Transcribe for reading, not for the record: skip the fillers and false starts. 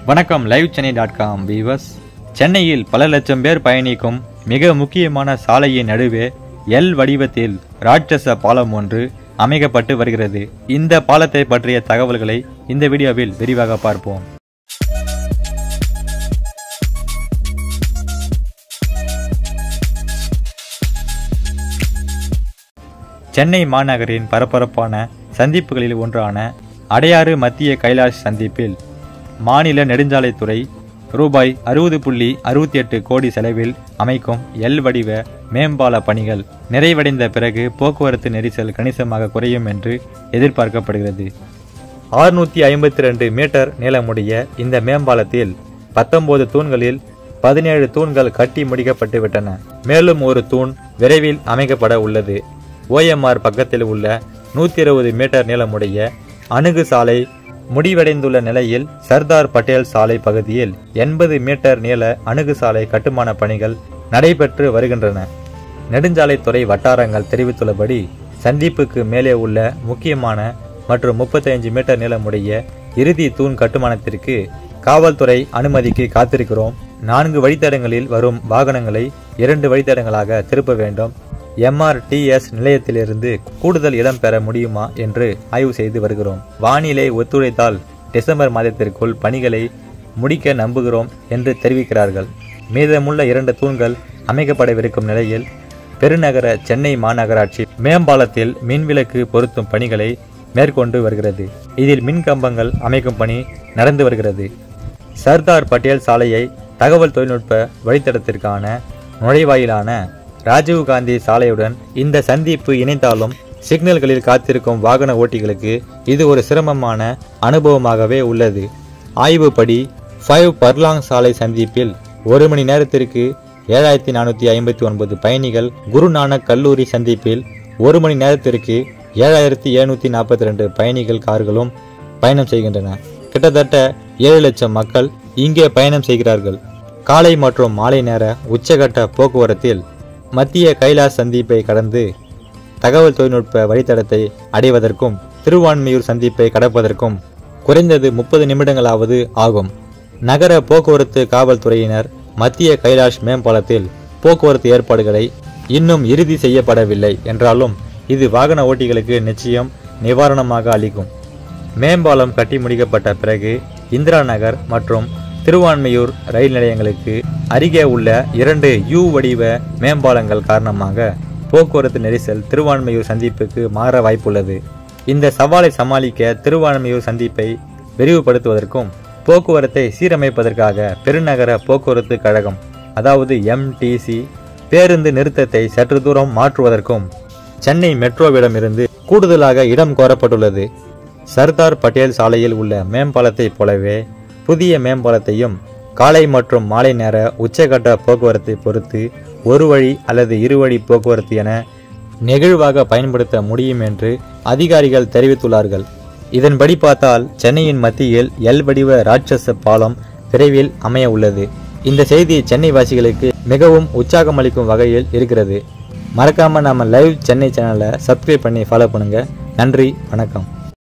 வணக்கம் livechennai.com viewers. சென்னையில் பல லட்சம் பேர் பயணிக்கும் மிக முக்கியமான சாலையின் நடுவே எல் வடிவத்தில் ராட்சச பாலம் ஒன்று அமைக்கப்பட்டு வருகிறது. இந்த பாலத்தை பற்றிய தகவல்களை இந்த வீடியோவில் விரிவாக பார்ப்போம். சென்னை மாநகரின் பரபரப்பான சந்திப்புகளில் ஒன்றான அடையாறு மத்திய கைலாஷ் சந்திப்பில் மாநில நெடுஞ்சாலைத்துறை ரூபாய் 60.68 கோடி செலவில் அமைக்கும் எல் வடிவ மேம்பால பணிகள் நிறைவடைந்த பிறகு போக்குவரத்து நெரிசல் கணிசமாக குறையும் என்று எதிர்பார்க்கப்படுகிறது. 652 மீட்டர் நீளமுடைய இந்த மேம்பாலத்தில் 19 தூண்களில் 17 தூண்கள் கட்டி முடிக்கப்பட்டு விட்டன. மேலும் ஒரு தூண் விரைவில் அமைக்கப்பட உள்ளது. OMR பக்கத்தில் உள்ள 120 மீட்டர் நீளமுடைய அணுகு சாலை முடிவடைந்துள்ள நிலையில் சர்தார் பட்டேல் சாலை பகுதியில் 80 மீட்டர் நீள அணுகு சாலை கட்டுமான பணிகள் நடைபெற்று வருகின்றன. நெடுஞ்சாலைத்துறை வட்டாரங்கள் தெரிவித்துள்ளபடி சந்திப்புக்கு மேலே உள்ள முக்கியமான மற்றும் 35 மீட்டர் நீளமுடைய இறுதி தூண் கட்டுமானத்திற்கு காவல்துறை அனுமதிக்கு காத்திருக்கிறோம். 4 வழித்தடங்களில் வரும் வாகனங்களை 2 வழித்தடங்களாக திருப்ப வேண்டும். MRTS நிலையத்திலிருந்து கூடுதல் இடம் பெற முடியுமா என்று ஆய்வு செய்து வருகிறோம். வானிலை ஒத்துழைத்தால் டிசம்பர் மாதத்திற்குள் பணிகளை முடிக்க நம்புகிறோம் என்று தெரிவிக்கிறார்கள். மீதமுள்ள 2 தூண்கள் அமைக்கப்படவிருக்கும் நிலையில் பெருநகர சென்னை மாநகராட்சி மேம்பாலத்தில் மின்விளக்கு பொருத்தும் பணிகளை மேற்கொண்டு வருகிறது. இதில் மின் கம்பங்கள் அமைக்கும் பணி நடந்து வருகிறது. சர்தார் பட்டேல் சாலையை தகவல் தொழில்நுட்ப வழித்தடத்திற்கான நுழைவாயிலான ராஜீவ்காந்தி சாலையுடன் இந்த சந்திப்பு இணைந்தாலும் சிக்னல்களில் காத்திருக்கும் வாகன ஓட்டிகளுக்கு இது ஒரு சிரமமான அனுபவமாகவே உள்ளது. ஆய்வுப்படி 5 பர்லாங் சாலை சந்திப்பில் 1 மணி நேரத்திற்கு 7459 பயணிகள், குருநானக் கல்லூரி சந்திப்பில் 1 மணி நேரத்திற்கு 7742 பயணிகள் கார்களும் பயணம் செய்கின்றன. கிட்டத்தட்ட 7 லட்சம் மக்கள் இங்கே பயணம் செய்கிறார்கள். காலை மற்றும் மாலை நேர உச்சகட்ட போக்குவரத்தில் மத்திய கைலாஷ் சந்திப்பை கடந்து தகவல் தொழில்நுட்ப வழித்தடத்தை அடைவதற்கும் திருவான்மியூர் சந்திப்பை கடப்பதற்கும் குறைந்தது 30 நிமிடங்களாவது ஆகும். நகர போக்குவரத்து காவல்துறையினர் மத்திய கைலாஷ் மேம்பாலத்தில் போக்குவரத்து ஏற்பாடுகளை இன்னும் இறுதி செய்யப்படவில்லை என்றாலும் இது வாகன ஓட்டிகளுக்கு நிச்சயம் நிவாரணமாக அளிக்கும். மேம்பாலம் கட்டி முடிக்கப்பட்ட பிறகு இந்திரா நகர் மற்றும் திருவான்மியூர் ரயில் நிலையங்களுக்கு அருகே உள்ள 2 U வடிவ மேம்பாலங்கள் காரணமாக போக்குவரத்து நெரிசல் திருவான்மியூர் சந்திப்புக்கு மாற வாய்ப்புள்ளது. இந்த சவாலை சமாளிக்க திருவான்மியூர் சந்திப்பை விரிவுபடுத்துவதற்கும் போக்குவரத்தை சீரமைப்பதற்காக பெருநகர போக்குவரத்து கழகம் அதாவது MTC பேருந்து நிறுத்தத்தை சற்று தூரம் மாற்றுவதற்கும் சென்னை மெட்ரோவிடம் இருந்து கூடுதலாக இடம் கோரப்பட்டுள்ளது. சர்தார் பட்டேல் சாலையில் உள்ள மேம்பாலத்தை போலவே புதிய மேம்பாலத்தையும் காலை மற்றும் மாலை நேர உச்சகட்ட போக்குவரத்தை பொறுத்து ஒரு வழி அல்லது இருவழி போக்குவரத்து என நெகிழ்வாக பயன்படுத்த முடியும் என்று அதிகாரிகள் தெரிவித்துள்ளார்கள். இதன்படி பார்த்தால் சென்னையின் மத்தியில் எல் வடிவ ராட்சச பாலம் விரைவில் அமைய உள்ளது. இந்த செய்தி சென்னை வாசிகளுக்கு மிகவும் உற்சாகம் அளிக்கும் வகையில் இருக்கிறது. மறக்காம நம்ம லைவ் சென்னை சேனலை சப்ஸ்கிரைப் பண்ணி ஃபாலோ பண்ணுங்க. நன்றி, வணக்கம்.